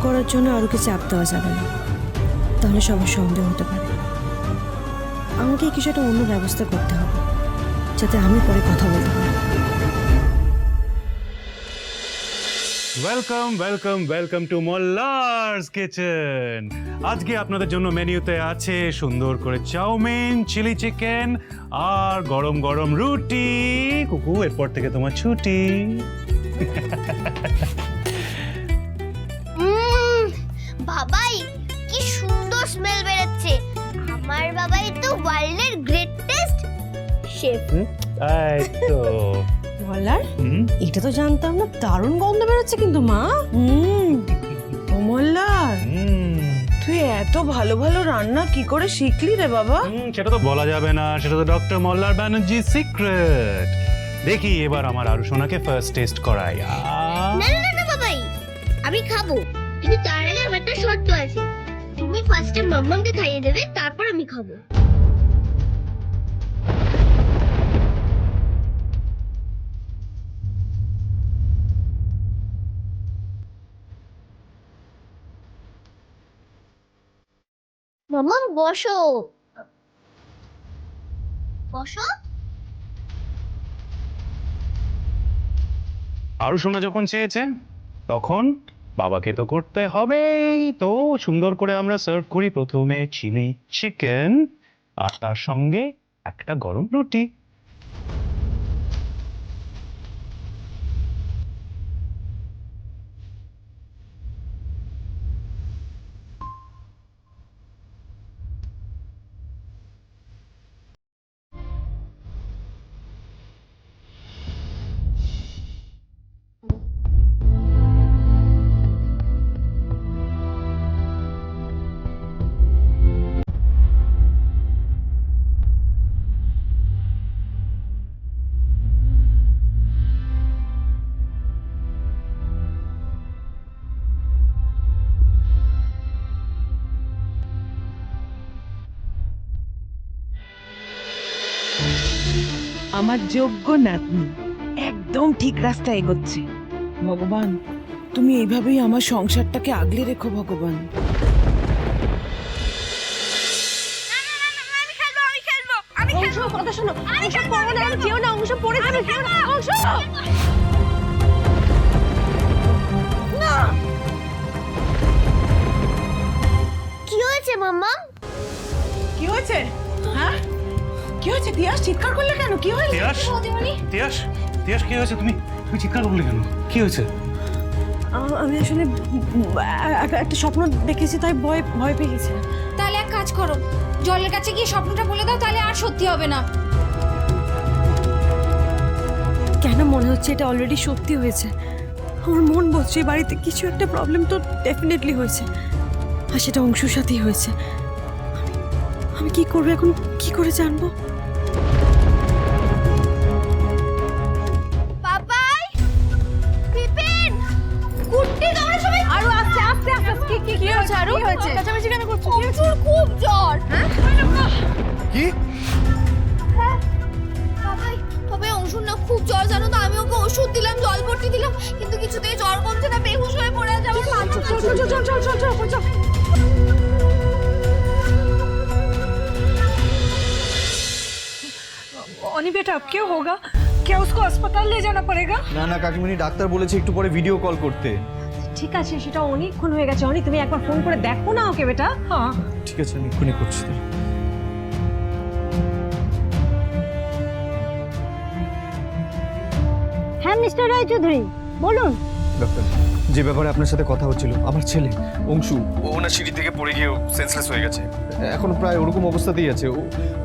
করার জন্য আরুকে চাপ দেওয়া যাবে না, তাহলে সবার সন্দেহ হতে পারে। আমাকে কিছু একটা অন্য ব্যবস্থা করতে হবে, যাতে আমি পরে কথা বলতে পারি। Welcome welcome welcome to Mollar's kitchen. আজকে আপনাদের জন্য মেনুতে আছে সুন্দর করে চাউমিন, চিলি চিকেন আর গরম গরম রুটি। কুকু, এরপর থেকে তোমার ছুটি। বাবাই কি সুন্দর স্মেল বেরোচ্ছে। আমার বাবাই তো ওয়ার্ল্ডের গ্রেটেস্ট শেফ। এই তো মোল্লার, এটা তো জানতাম না, দারুণ গন্ধ বেরোচ্ছে কিন্তু মা। ও মোল্লার, তুই এত ভালো ভালো রান্না কি করে শিখলি রে বাবা? সেটা তো বলা যাবে না, সেটা তো ডক্টর মোল্লার ব্যানার্জি সিক্রেট। দেখি এবার আমার আরু সোনাকে ফার্স্ট টেস্ট করাই। না না না না বাবাই, আমি খাবো, কিন্তু তার আগে আমার একটা শর্ত আছে। তুমি ফার্স্টে মাম্মাকে খাইয়ে দেবে, তারপর আমি খাবো। মাম্মা বসো বসো। আরু সোনা যখন চেয়েছে তখন বাবাকে তো করতে হবেই। তো সুন্দর করে আমরা সার্ভ করি প্রথমে চিলি চিকেন আর তার সঙ্গে একটা গরম রুটি। আমার যোগ্য নাতনি একদম ঠিক রাস্তায় এগোচ্ছে। ভগবান, তুমি এইভাবেই আমার সংসারটাকে আগলে রেখো ভগবান। কথা শোনো, কেউ না, অংশ পড়ে যাবে, কেউ না, অংশ। কি হয়েছে মাম্মা? কি হয়েছে? হ্যাঁ, কি হয়েছে? তিয়াস চিৎকার করলে কেন? কি হয়েছে? তিয়াস, তিয়াস, তিয়াস, কি হয়েছে? তুমি তুমি চিৎকার করলে কেন? কি হয়েছে? আমি আসলে একটা স্বপ্ন দেখেছি, তাই ভয় ভয় পেয়ে গেছি। তাহলে এক কাজ করো, জলের কাছে গিয়ে স্বপ্নটা বলে দাও, তাহলে আর সত্যি হবে না। কেন মনে হচ্ছে এটা অলরেডি সত্যি হয়েছে? আমার মন বলছে এই বাড়িতে কিছু একটা প্রবলেম তো ডেফিনেটলি হয়েছে, আর সেটা অংশুর সাথেই হয়েছে। আমি কি করবো এখন, কি করে জানবো? বাবাই, বিপিন, কুট্টি, তোমরা সবাই আরো আস্তে আস্তে আস্তে। কি হয়েছে আরো? কি হয়েছে? কাছাকাছি কেন করছো? কি হয়েছে? খুব জ্বর। কি? হ্যাঁ বাবাই, তবে অংশুর না খুব জ্বর, জানো তো। আমি ওকে ওষুধ দিলাম, জল ভর্তি দিলাম, কিন্তু কিছুতেই জ্বর কমছে না, বেহুশ হয়ে পড়ে যাবে। চল। অনি বেটা, क्या होगा? क्या उसको अस्पताल ले जाना पड़ेगा? না না কাকিমণি, ডাক্তার বলেছে একটু পরে ভিডিও কল করতে। ঠিক আছে, সেটা অনেকক্ষণ হয়ে গেছে। অনি, তুমি একবার ফোন করে দেখো না ওকে বেটা। হ্যাঁ ঠিক আছে, আমি এক্ষুনি করছি। হ্যাঁ মিস্টার রায়চৌধুরী, বলুন। ডক্টর, যে ব্যাপারে আপনার সাথে কথা হচ্ছিল, আমার ছেলে অংশু, ও না সিঁড়ি থেকে পড়ে গিয়ে সেন্সলেস হয়ে গেছে। এখন প্রায় ওরকম অবস্থাতেই আছে।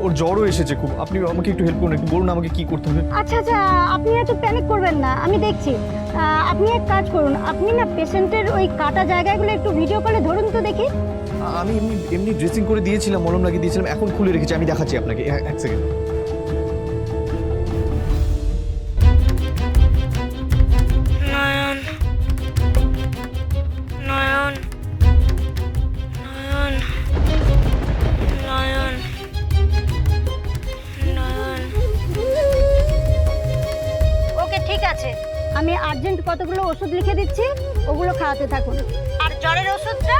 ওর জ্বরও এসেছে খুব। আপনি আমাকে একটু হেল্প করুন, একটু বলুন আমাকে কি করতে হবে। আচ্ছা আচ্ছা, আপনি এত প্যানিক করবেন না, আমি দেখছি। আপনি এক কাজ করুন, আপনি না পেশেন্টের ওই কাটা জায়গাগুলো একটু ভিডিও কলে ধরুন তো দেখি। আমি এমনি ড্রেসিং করে দিয়েছিলাম, মলম লাগিয়ে দিয়েছিলাম, এখন খুলে রেখেছি। আমি দেখাচ্ছি আপনাকে, এক সেকেন্ড। নয়ন, নয়ন, নয়ন, নয়ন, নয়ন। ওকে ঠিক আছে, আমি আর্জেন্ট কতগুলো ওষুধ লিখে দিচ্ছি, ওগুলো খাওয়াতে থাকুন। আর জ্বরের ওষুধটা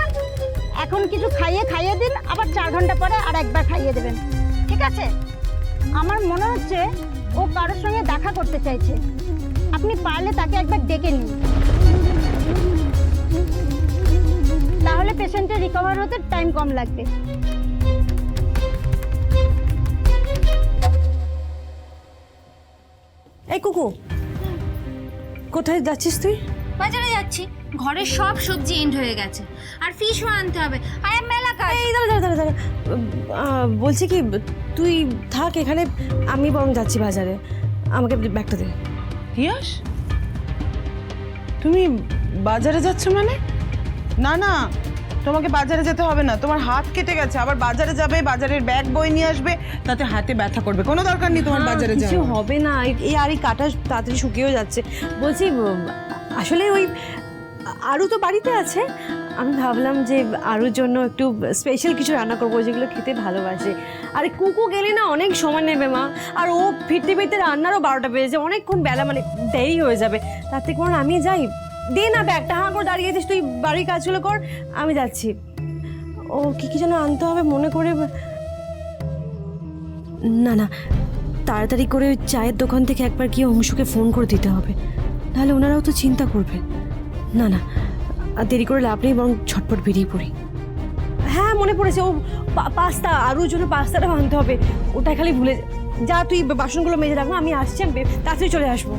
এখন কিছু খাইয়ে দিন, আবার 4 ঘন্টা পরে আর একবার খাইয়ে দেবেন, ঠিক আছে? আমার মনে হচ্ছে ও কারোর সঙ্গে দেখা করতে চাইছে, আপনি পারলে তাকে একবার ডেকে নিন, তাহলে পেশেন্টের রিকভার হতে টাইম কম লাগবে। এই কুকু, কোথায় যাচ্ছিস তুই? বাজারে যাচ্ছি, ঘরের সব সবজি এন্ড হয়ে গেছে, আর ফিশও আনতে হবে, আর মেলা কাজ। এই দাঁড়া, বলছি কি, তুই থাক এখানে, আমি বরং যাচ্ছি বাজারে, আমাকে ব্যাগটা দে। পিয়াস, তুমি বাজারে যাচ্ছ মানে? না না, তোমাকে বাজারে যেতে হবে না, তোমার হাত কেটে গেছে, আবার বাজারে যাবে, বাজারের ব্যাগ বই নিয়ে আসবে, তাতে হাতে ব্যথা করবে, কোনো দরকার নেই তোমার বাজারে কিছু যাওয়ার। হবে না, এই আর এই কাটা তাড়াতাড়ি শুকিয়েও যাচ্ছে। বলছি আসলে ওই আরু তো বাড়িতে আছে, আমি ভাবলাম যে আরুর জন্য একটু স্পেশাল কিছু রান্না করবো, যেগুলো খেতে ভালোবাসে। আর কুকু গেলে না অনেক সময় নেবে মা, আর ও ফিরতে ফিরতে রান্নারও 12টা বেজে যায়, অনেকক্ষণ বেলা মানে দেরি হয়ে যাবে, তার থেকে বরং আমি যাই। দে না ব্যাগটা, হাঁ করে দাঁড়িয়েছিস, তুই বাড়ির কাজগুলো কর, আমি যাচ্ছি। ও কি যেন আনতে হবে মনে করে, না তাড়াতাড়ি করে ওই চায়ের দোকান থেকে একবার গিয়ে অংশুকে ফোন করে দিতে হবে, তাহলে ওনারাও তো চিন্তা করবে। না আর দেরি করে লাভ নেই, বরং ঝটপট বেরিয়ে পড়ি। হ্যাঁ মনে পড়েছে, ও পাস্তা, আরুর জন্য পাস্তাটা আনতে হবে, ওটা খালি ভুলে যা। তুই বাসনগুলো মেজে রাখবো, আমি আসছি, আমি তাড়াতাড়ি চলে আসবো।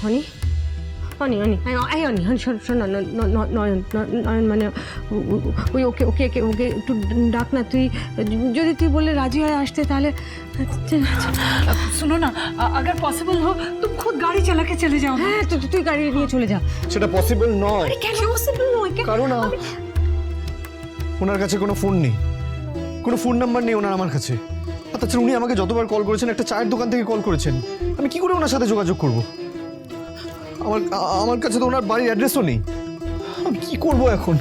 হনি শোন না, নয়ন মানে ওই ওকে একটু ডাক না, তুই যদি তুই বলে রাজি হয় আসতে, তাহলে सुनो ना, अगर पॉसिबल हो तुम खुद गाड़ी चला के चले जाओ। হ্যাঁ তুই গাড়ি নিয়ে চলে যা। সেটা পসিবল নয়, কেন পসিবল নয়? কারণ ওনার কাছে কোনো ফোন নেই, কোনো ফোন নাম্বার নেই ওনার আমার কাছে। আর তাছাড়া উনি আমাকে যতবার কল করেছেন, একটা চায়ের দোকান থেকে কল করেছেন, আমি কি করে ওনার সাথে যোগাযোগ করব? আমার কাছে তো ওনার বাড়ির অ্যাড্রেসও নেই, আমি কি করব এখন?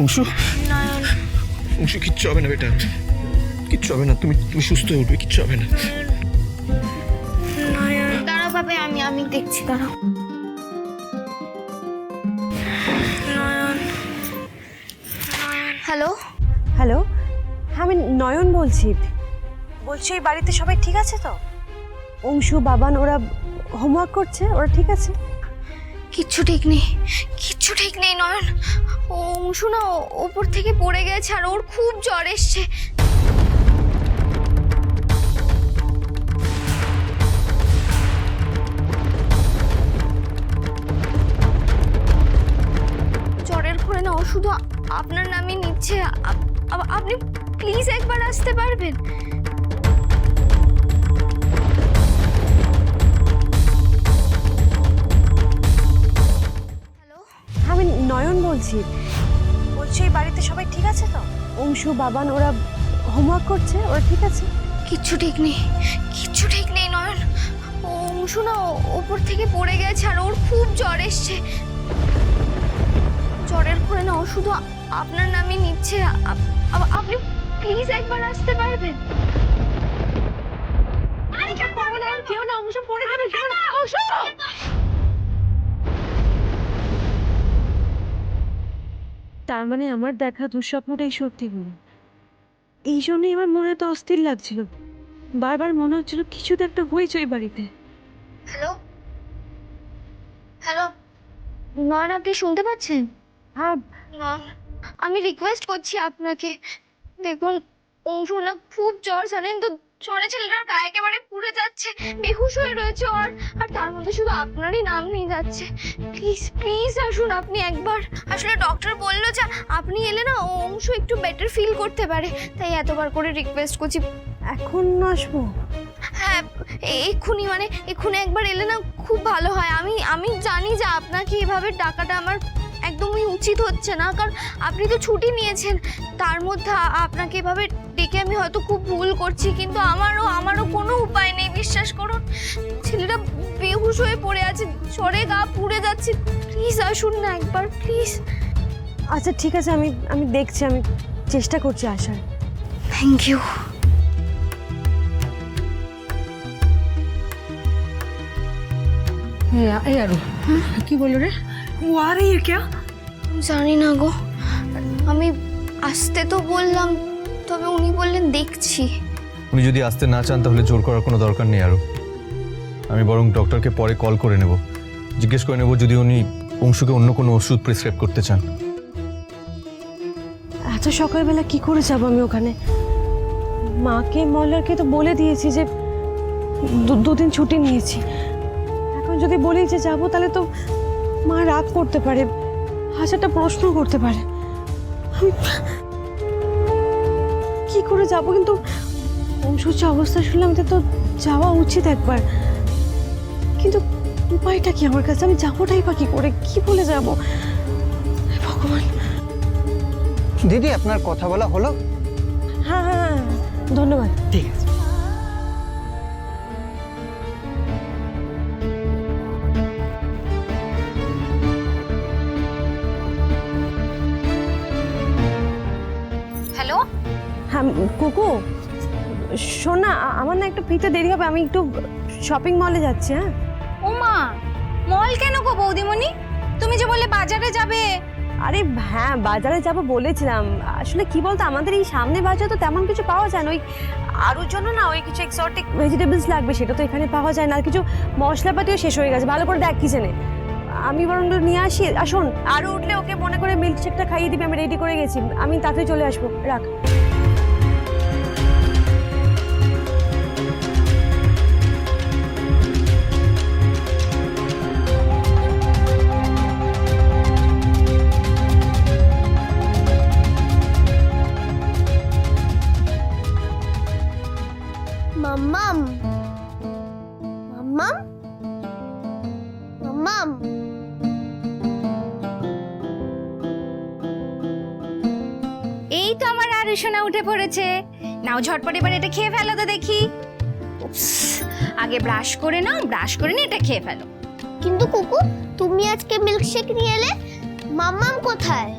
অংশু, কিচ্ছু হবে না বেটা, কিচ্ছু হবে না, তুমি সুস্থ হয়ে উঠবে, কিচ্ছু হবে না। দাঁড়াও বাবা, আমি দেখছি, দাঁড়াও। হ্যালো হ্যালো, আমি নয়ন বলছি এই বাড়িতে সবাই ঠিক আছে তো? অংশু, বাবান ওরা হোমওয়ার্ক করছে, ওরা ঠিক আছে? কিচ্ছু ঠিক নেই নয়ন, ও অংশু না ওপর থেকে পড়ে গেছে, আর ওর খুব জ্বর এসছে। জ্বরের ঘরে না ও শুধু আপনার নামই নিচ্ছে, আপনি প্লিজ একবার আসতে পারবেন? আমি নয়ন বলছি এই বাড়িতে সবাই ঠিক আছে তো? অংশু, বাবান ওরা হোমওয়ার্ক করছে, ওরা ঠিক আছে? কিচ্ছু ঠিক নেই নয়ন, ও অংশু না ওপর থেকে পড়ে গেছে, আর ওর খুব জ্বর এসছে। জ্বরের ঘরে না ও শুধু আপনার নামই নিচ্ছে, আপনি প্লিজ একবার আসতে পারবেন? তার মানে আমার দেখা দুঃস্বপ্নটাই সত্যি হলো। এই জন্যই আমার মনে তো অস্থির লাগছিল, বারবার মনে হচ্ছিল কিছু তো একটা হয়েছে ওই বাড়িতে। হ্যালো নয়ন, আপনি শুনতে পাচ্ছেন? হ্যাঁ আমি রিকোয়েস্ট করছি আপনাকে, দেখুন অংশু না খুব জ্বর, জানেন তো, জ্বরে ছেলেটার গায়ে একেবারে পুড়ে যাচ্ছে, বেহুশ হয়ে রয়েছে, আর তার মধ্যে শুধু আপনারই নাম নিয়ে যাচ্ছে। প্লিজ আসুন আপনি একবার। আসলে ডক্টর বললো যে আপনি এলে না অংশু একটু বেটার ফিল করতে পারে, তাই এতবার করে রিকোয়েস্ট করছি। এখন আসবো? হ্যাঁ এক্ষুনি একবার এলে না খুব ভালো হয়। আমি জানি যে আপনাকে এভাবে ডাকাটা আমার একদমই উচিত হচ্ছে না, কারণ আপনি তো ছুটি নিয়েছেন, তার মধ্যে আপনাকে এভাবে ডেকে আমি হয়তো খুব ভুল করছি, কিন্তু আমারও কোনো উপায় নেই, বিশ্বাস করুন। ছেলেটা বেহুশ হয়ে পড়ে আছে, জ্বরে গা পুড়ে যাচ্ছে, প্লিজ আসুন না একবার, প্লিজ। আচ্ছা ঠিক আছে, আমি দেখছি, আমি চেষ্টা করছি আসার। Thank you. ए अरु की बोलो रे वो आ रही है क्या? জানি না গো, আমি আসতে তো বললাম, তবে উনি বললেন দেখছি। উনি যদি আসতে না চান তাহলে জোর করার কোনো দরকার নেই আরও। আমি বরং ডক্টরকে পরে কল করে নেব, জিজ্ঞেস করে নেব যদি উনি অংশুকে অন্য কোনো ওষুধ প্রেসক্রাইব করতে চান। এত সকালবেলা কি করে যাবো আমি ওখানে? মাকে মল্লারকে তো বলে দিয়েছি যে দুদিন ছুটি নিয়েছি। এখন যদি বলি যে যাবো তাহলে তো মা রাগ করতে পারে, হাজারটা প্রশ্ন করতে পারে। আমি কি করে যাব? কিন্তু অংশুর যে অবস্থা শুনলাম এটা তো যাওয়া উচিত একবার, কিন্তু উপায়টা কি আমার কাছে? আমি যাবোটাই বা কি করে, কি বলে যাব? ভগবান। দিদি আপনার কথা বলা হলো? হ্যাঁ হ্যাঁ হ্যাঁ, ধন্যবাদ। ठीक है। হ্যালো, হ্যাঁ কুকু, শোন না, আমার না একটু ফিরতে দেরি হবে, আমি একটু শপিং মলে যাচ্ছি। হ্যাঁ ওমা মল কেন গো বৌদিমণি? তুমি যে বললে বাজারে যাবে। আরে হ্যাঁ, বাজারে যাব বলেছিলাম। আসলে কি বলতো, আমাদের এই সামনে বাজারে তো তেমন কিছু পাওয়া যায় না। ওই আরুর জন্য না ওই কিছু এক্সোটিক ভেজিটেবলস লাগবে, সেটা তো এখানে পাওয়া যায় না। আর কিছু মশলাপাতিও শেষ হয়ে গেছে, ভালো করে দেখ কিচেনে। আমি বরং নিয়ে আসি। আর শোন, আরও উঠলে ওকে মনে করে মিল্কশেকটা খাইয়ে দিবি, আমি রেডি করে গেছি। আমি তাড়াতাড়ি চলে আসবো, রাখ। মাম্মাম, মাম্মাম, মাম্মাম। এই তো আমার আরু সোনা উঠে পড়েছে। নাও ঝটপট এবার এটা খেয়ে ফেলো তো দেখি। উপস, আগে ব্রাশ করে নাও, ব্রাশ করে নিয়ে এটা খেয়ে ফেলো। কিন্তু কুকু, তুমি আজকে মিল্কশেক নিয়ে এলে, মাম্মাম কোথায়?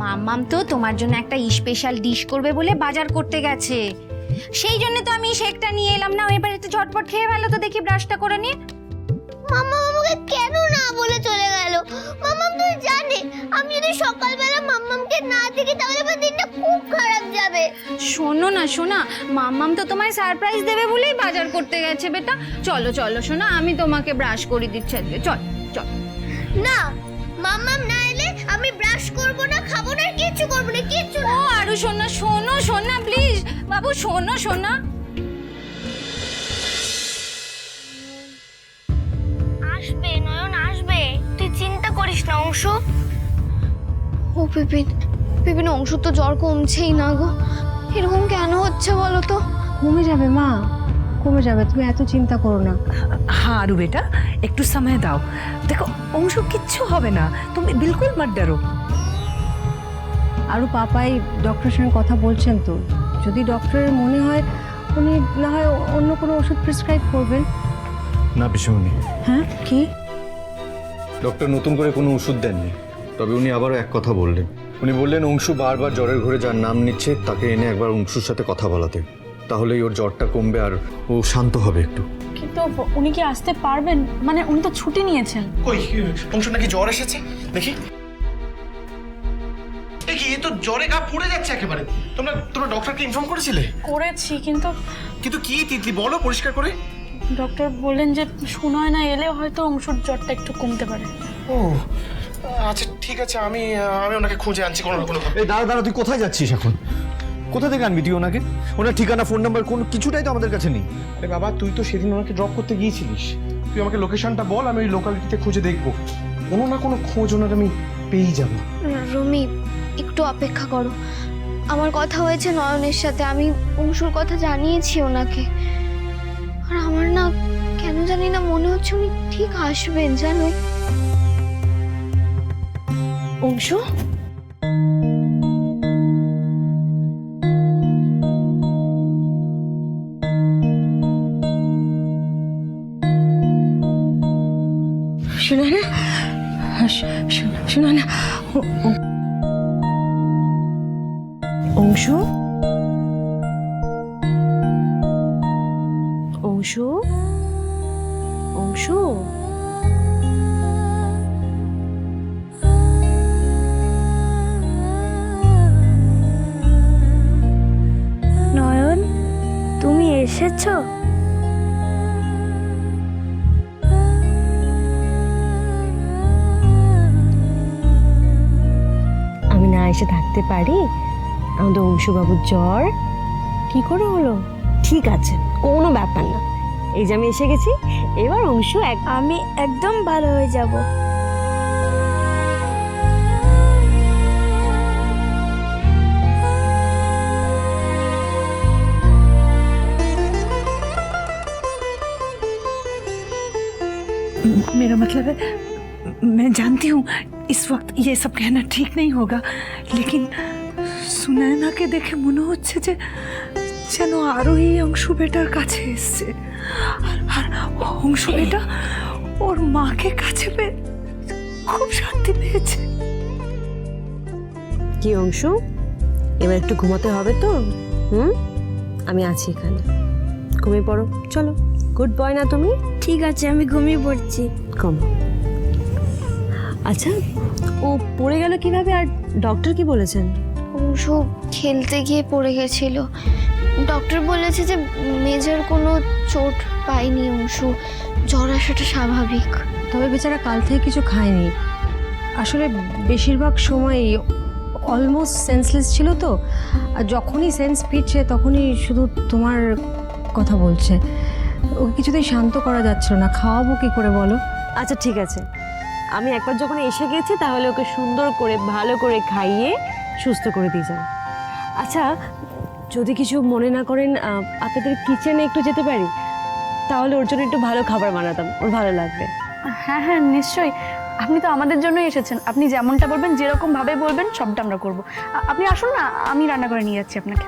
মাম্মাম তো তোমার জন্য একটা স্পেশাল ডিশ করবে বলে বাজার করতে গেছে, সেই জন্য তো আমি শেকটা নিয়ে এলাম। না এবার একটু ঝটপট খেয়ে ফেলো তো দেখি, ব্রাশটা করে নিয়ে। মাম্মা আমাকে কেন না বলে চলে গেল? মাম্মাম তো জানে আমি যদি সকালবেলা মাম্মামকে না দেখি তাহলে আমার দিনটা খুব খারাপ যাবে। শোনো না সোনা, মাম্মাম তো তোমায় সারপ্রাইজ দেবে বলেই বাজার করতে গেছে বেটা। চলো চলো সোনা, আমি তোমাকে ব্রাশ করে দিচ্ছি আজকে, চল চল। না, মাম্মাম না এলে আমি ব্রাশ করব না, খাবো না, কিচ্ছু করব না, কিচ্ছু না। ও আরু সোনা, শোনো সোনা প্লিজ, বাবু শোনো সোনা। আসবে নয়ন, আসবে, তুই চিন্তা করিস না অংশু। ও বিপিন, বিপিন, অংশু তো জ্বর কমছেই না গো, এরকম কেন হচ্ছে বলো তো? কমে যাবে মা, কমে যাবে, তুমি এত চিন্তা করো না। हाँ आरु बेटा একটু সময় দাও, দেখো অংশু কিচ্ছু হবে না, তুমি বিলকুল মত ডরো। আরও পাপাই ডক্টরের সঙ্গে কথা বলছেন তো, যদি ডক্টরের মনে হয় উনি না হয় অন্য কোনো ওষুধ প্রেসক্রাইব করবেন। না পিসিমণি, হ্যাঁ কি? ডক্টর নতুন করে কোনো ওষুধ দেননি, তবে উনি আবারও এক কথা বললেন। উনি বললেন অংশু বারবার জ্বরের ঘরে যার নাম নিচ্ছে তাকে এনে একবার অংশুর সাথে কথা বলাতে, তাহলেই ওর জ্বরটা কমবে আর ও শান্ত হবে একটু। কিন্তু উনি কি আসতে পারবেন? মানে উনি তো ছুটি নিয়েছেন। কই অংশ নাকি জ্বর এসেছে দেখি। দেখি এ তো জ্বরে গা পুড়ে যাচ্ছে একেবারে। তোমরা ডক্টরকে ইনফর্ম করেছিলে? করেছি, কিন্তু কিন্তু কি তিতলি বলো পরিষ্কার করে। ডক্টর বললেন যে সুনয় না এলে হয়তো অংশুর জ্বরটা একটু কমতে পারে। ও আচ্ছা ঠিক আছে, আমি ওনাকে খুঁজে আনছি কোনো না কোনো। এই দাঁড়া দাঁড়া, তুই কোথায় যাচ্ছিস এখন? কোথা থেকে আনবি তুই ওনাকে? ওনার ঠিকানা, ফোন নাম্বার কোনো কিছুটাই তো আমাদের কাছে নেই। আরে বাবা, তুই তো সেদিন ওনাকে ড্রপ করতে গিয়েছিলিস, তুই আমাকে লোকেশনটা বল, আমি ওই লোকালিটিতে খুঁজে দেখবো। কোনো না কোনো খোঁজ ওনার আমি পেয়েই যাবো। রমি, একটু অপেক্ষা করো, আমার কথা হয়েছে নয়নের সাথে, আমি অংশুর কথা জানিয়েছি ওনাকে। আর আমার না কেন জানি না মনে হচ্ছে উনি ঠিক আসবেন, জানো? অংশু, শোনা না, শোনা না, অংশু, অংশু, অংশু। এসেছো? আমি না এসে থাকতে পারি? আমাদের অংশুবাবুর জ্বর কি করে হলো? ঠিক আছে, কোনো ব্যাপার না, এই যে আমি এসে গেছি, এবার অংশু আমি একদম ভালো হয়ে যাব। मेरा मतलब है, मैं जानती हूँ इस वक्त ये सब कहना ठीक नहीं होगा, लेकिन সুনয়নাকে দেখে মনে হচ্ছে যে যেন আরো এই অংশু বেটার কাছে এসছে, আর অংশু বেটা ওর মাকে কাছে পেয়ে খুব শান্তি পেয়েছে। কি অংশু, এবার একটু ঘুমাতে হবে তো? আমি আছি এখানে, ঘুমিয়ে পড়ো, চলো। গুড বয় না তুমি? ঠিক আছে, আমি ঘুমিয়ে পড়ছি। কম। আচ্ছা, ও পড়ে গেল কিভাবে, আর ডক্টর কি বলেছেন? অংশু খেলতে গিয়ে পড়ে গেছিল। ডক্টর বলেছে যে মেজর কোনো চোট পায়নি অংশু, জ্বর আসাটা স্বাভাবিক। তবে বেচারা কাল থেকে কিছু খায়নি, আসলে বেশিরভাগ সময়ই অলমোস্ট সেন্সলেস ছিল তো, আর যখনই সেন্স ফিরছে তখনই শুধু তোমার কথা বলছে। ওকে কিছুতেই শান্ত করা যাচ্ছিল না, খাওয়াবো কি করে বলো? আচ্ছা ঠিক আছে, আমি একবার যখন এসে গেছি তাহলে ওকে সুন্দর করে ভালো করে খাইয়ে সুস্থ করে দিয়ে যাও। আচ্ছা, যদি কিছু মনে না করেন, আপনাদের কিচেনে একটু যেতে পারি? তাহলে ওর জন্য একটু ভালো খাবার বানাতাম, ওর ভালো লাগবে। হ্যাঁ হ্যাঁ নিশ্চয়ই, আপনি তো আমাদের জন্যই এসেছেন, আপনি যেমনটা বলবেন, যেরকম ভাবে বলবেন সবটা আমরা করব। আপনি আসুন না, আমি রান্না করে নিয়ে যাচ্ছি আপনাকে।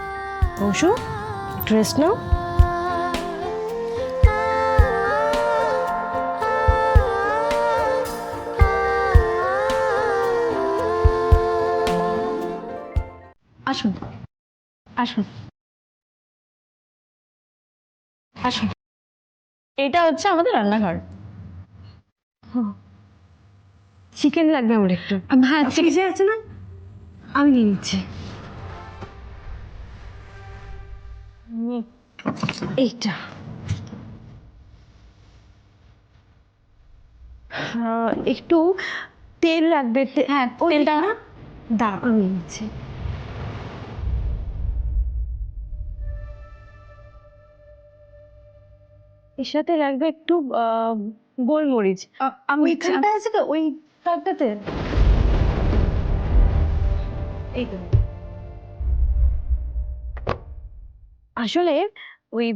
অংশু, ড্রেস নাও। আসুন আসুন আসুন, এটা হচ্ছে আমাদের রান্নাঘর। চিকেন লাগবে আমার একটু। হ্যাঁ ফ্রিজে আছে না? আমি নিয়ে নিচ্ছি। এইটা একটু তেল লাগবে। হ্যাঁ তেলটা না দাঁড়াও, আমি নিচ্ছি। এর সাথে লাগবে একটু গোলমরিচ। আমি ওইখানটা আছে তো, ওই তাকটাতে। এই তো। আসলে ওই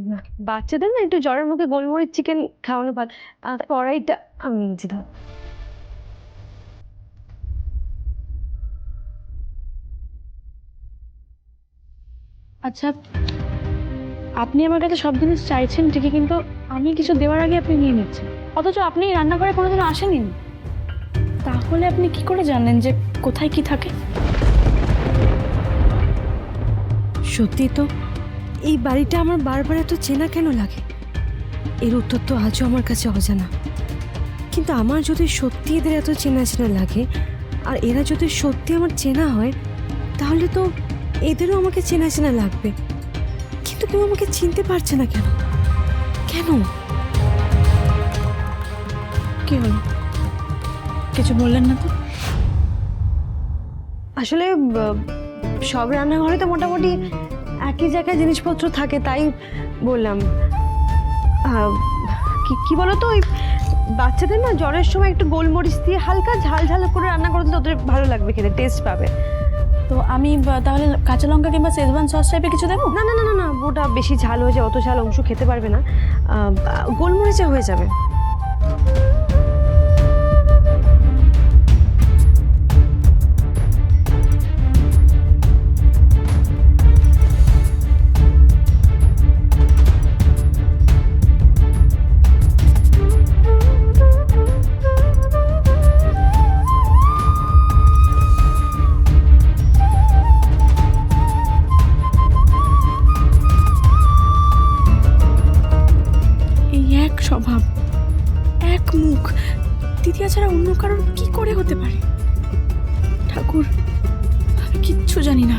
বাচ্চাদের না একটু জ্বরের মুখে গোলমরিচ চিকেন খাওয়ানো ভালো। কড়াইটা আমি নিচ্ছি, ধর। আচ্ছা, আপনি আমার কাছে সব জিনিস চাইছেন ঠিকই, কিন্তু আমি কিছু দেওয়ার আগে আপনি নিয়ে নিচ্ছেন, অথচ আপনি রান্নাঘরে কোনোদিনও আসেনি। তাহলে আপনি কি করে জানলেন যে কোথায় কি থাকে? সত্যি তো, এই বাড়িটা আমার বারবার এত চেনা কেন লাগে? এর উত্তর তো আজও আমার কাছে অজানা। কিন্তু আমার যদি সত্যি এদের এত চেনা চেনা লাগে, আর এরা যদি সত্যি আমার চেনা হয়, তাহলে তো এদেরও আমাকে চেনা চেনা লাগবে। কিন্তু কেউ আমাকে চিনতে পারছে না কেন? কেন? কি হলো, কিছু বললেন না তো? আসলে সব রান্নাঘরে তো মোটামুটি একই জায়গায় জিনিসপত্র থাকে, তাই বললাম। কি বলতো, ওই বাচ্চাদের না জ্বরের সময় একটু গোলমরিচ দিয়ে হালকা ঝাল ঝাল করে রান্না করে দিলে ওদের ভালো লাগবে, খেতে টেস্ট পাবে। তো আমি তাহলে কাঁচা লঙ্কা কিংবা শেজওয়ান সস টাইপের কিছু দেবো? না না না না না, ওটা বেশি ঝাল হয়ে যায়, অত ঝাল অংশু খেতে পারবে না। গোলমরিচে হয়ে যাবে। স্বভাব, এক মুখ, দিদিয়া ছাড়া অন্য কারোর কি করে হতে পারে? ঠাকুর, আমি কিচ্ছু জানি না।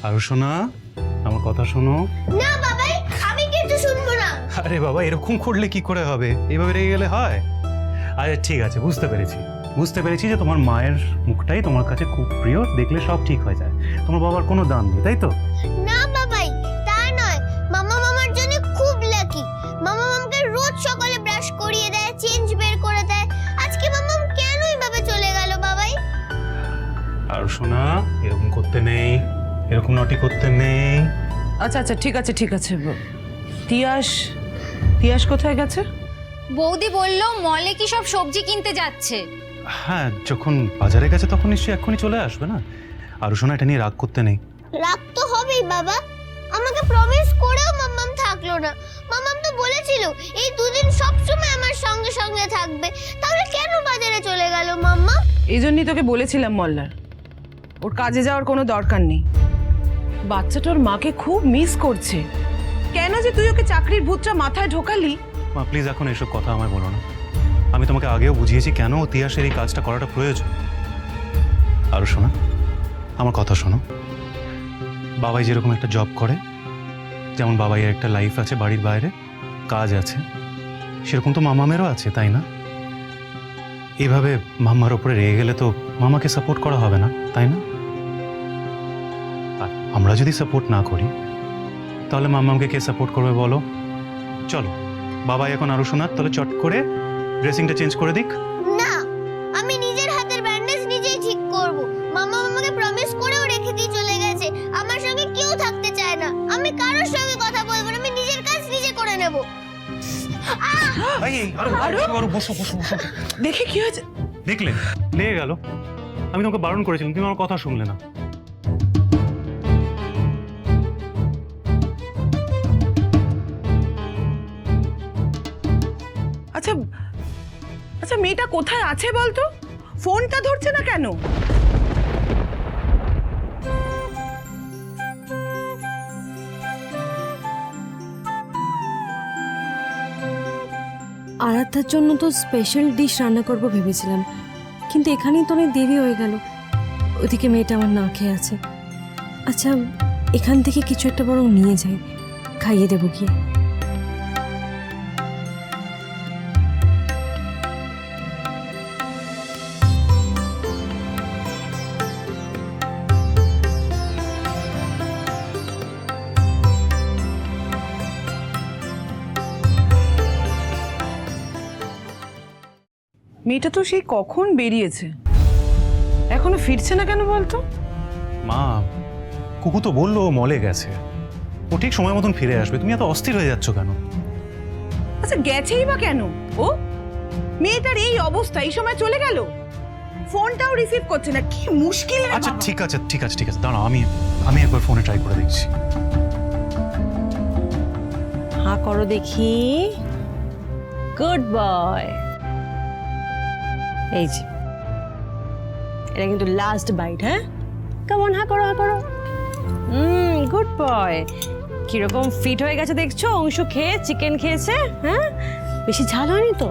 আর শোনা, আমার কথা শোনো। না বাবাই, আমি কিন্তু শুনবো না। আরে বাবা, এরকম করলে কি করে হবে? এইভাবে রেগে গেলে হয়? আচ্ছা ঠিক আছে, বুঝতে পেরেছি যে তোমার মায়ের মুখটাই তোমার কাছে খুব প্রিয়, দেখলে সব ঠিক হয়ে যায়। তোমার বাবার কোনো দাম নেই, তাই তো? না বাবাই, তা নয়। মামা মামার জন্য খুব লাকি। মামা মামাকে রোজ সকালে ব্রাশ করিয়ে দেয়, চেঞ্জ বের করে দেয়। আজকে মামা কেন এইভাবে চলে গেল বাবাই? আর শোনা, এরকম করতে নেই, এরকম নটি করতে নেই। আচ্ছা আচ্ছা ঠিক আছে তিয়াস কোথায় গেছে? বৌদি বললো মলে কি সব সবজি কিনতে যাচ্ছে। হ্যাঁ, যখন বাজারে গেছে তখন নিশ্চয়ই এক্ষুনি চলে আসবে না। আর শোনা, এটা নিয়ে রাগ করতে নেই। রাগ তো হবেই বাবা। আমাকে প্রমিস করেও মাম্মাম থাকলো না। মাম্মাম তো বলেছিল এই দুদিন সবসময় আমার সঙ্গে সঙ্গে থাকবে, তাহলে কেন বাজারে চলে গেল মাম্মা? এই জন্যই তোকে বলেছিলাম মল্লার, ওর কাজে যাওয়ার কোনো দরকার নেই। বাচ্চাটার মাকে খুব মিস করছে। কেন যে তুই ওকে চাকরির ভূতটা মাথায় ঢোকালি? মা প্লিজ এখন এসব কথা আমায় বলো না। আমি তোমাকে আগেও বুঝিয়েছি কেন তিয়াসের এই কাজটা করাটা প্রয়োজন। আর শোনা, আমার কথা শোনো। বাবাই যেরকম একটা জব করে, যেমন বাবাইয়ের একটা লাইফ আছে, বাড়ির বাইরে কাজ আছে, সেরকম তো মামামেরও আছে, তাই না? এইভাবে মাম্মার ওপরে রেগে গেলে তো মামাকে সাপোর্ট করা হবে না, তাই না? আর আমরা যদি সাপোর্ট না করি তাহলে মাম্মামকে কে সাপোর্ট করবে বলো? চলো, বাবাই এখন আরো শোনার, তাহলে চট করে ড্রেসিংটা চেঞ্জ করে দিক। না, আমি নিজের হাতের ব্যান্ডেজ নিজেই ঠিক করব। মামা আমাকে প্রমিস করেও রেখে দিয়ে চলে গেছে। আমার সঙ্গে কেউ থাকতে চায় না। আমি কারোর সঙ্গে কথা বলবো না, আমি নিজের কাজ নিজে করে নেব। বসো। দেখি কি হয়েছে। দেখলে লেগে গেল। আমি তোমাকে বারণ করেছিলাম, তুমি আমার কথা শুনলে না। আচ্ছা মেয়েটা কোথায় আছে বলতো? ফোনটা ধরছে না কেন? আরাধ্যার জন্য তো স্পেশাল ডিশ রান্না করবো ভেবেছিলাম, কিন্তু এখানেই তো অনেক দেরি হয়ে গেল। ওদিকে মেয়েটা আমার না খেয়ে আছে। আচ্ছা, এখান থেকে কিছু একটা বরং নিয়ে যাই, খাইয়ে দেবো গিয়ে। মেয়েটা তো সেই কখন বেরিয়েছে, এখনো ফিরছে না কেন বলতো? মা, কুকু তো বললো ও মলে গেছে, ও ঠিক সময় মতন ফিরে আসবে। তুমি এত অস্থির হয়ে যাচ্ছ কেন? আচ্ছা গেছেই বা কেন ও? মেয়েটার এই অবস্থা, এই সময় চলে গেল, ফোনটাও রিসিভ করছে না, কি মুশকিল রে আচ্ছা বাবা। ঠিক আছে দাঁড়াও, আমি একবার ফোনে ট্রাই করে দেখছি। হা করো দেখি। Good boy. এই যে, এটা কিন্তু লাস্ট বাইট। হ্যাঁ, কেমন? হা করো। Good boy. কিরকম ফিট হয়ে গেছে দেখছো? অংশু খেয়ে চিকেন খেয়েছে। হ্যাঁ, বেশি ঝাল হয়নি তো?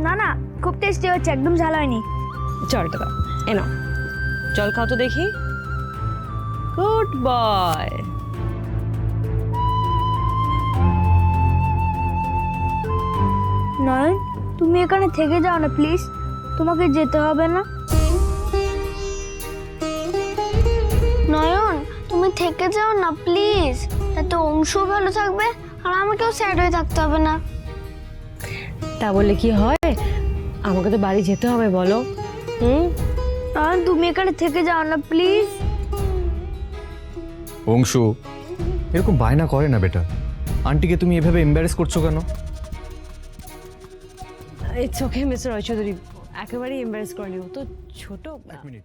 না না, খুব টেস্টি হচ্ছে, একদম ঝাল হয়নি। জলটা দাও, এনো জল খাও তো দেখি। Good boy. নয়ন, তুমি এখানে থেকে যাও না প্লিজ, তোমাকে যেতে হবে না। নয়ন, তুমি থেকে যাও না প্লিজ, তাতে অংশও ভালো থাকবে আর আমাকেও স্যাড হয়ে থাকতে হবে না। তা বলে কি হয়? আমাকে তো বাড়ি যেতে হবে, বলো। নয়ন, তুমি এখানে থেকে যাও না প্লিজ। অংশু এরকম বায়না করে না বেটা। আন্টিকে তুমি এভাবে এম্বারেস করছো কেন? ইটস ওকে মিস্টার রয়চৌধুরী, একেবারেই এম্বারেস করেনি, ও তো ছোট। এক মিনিট।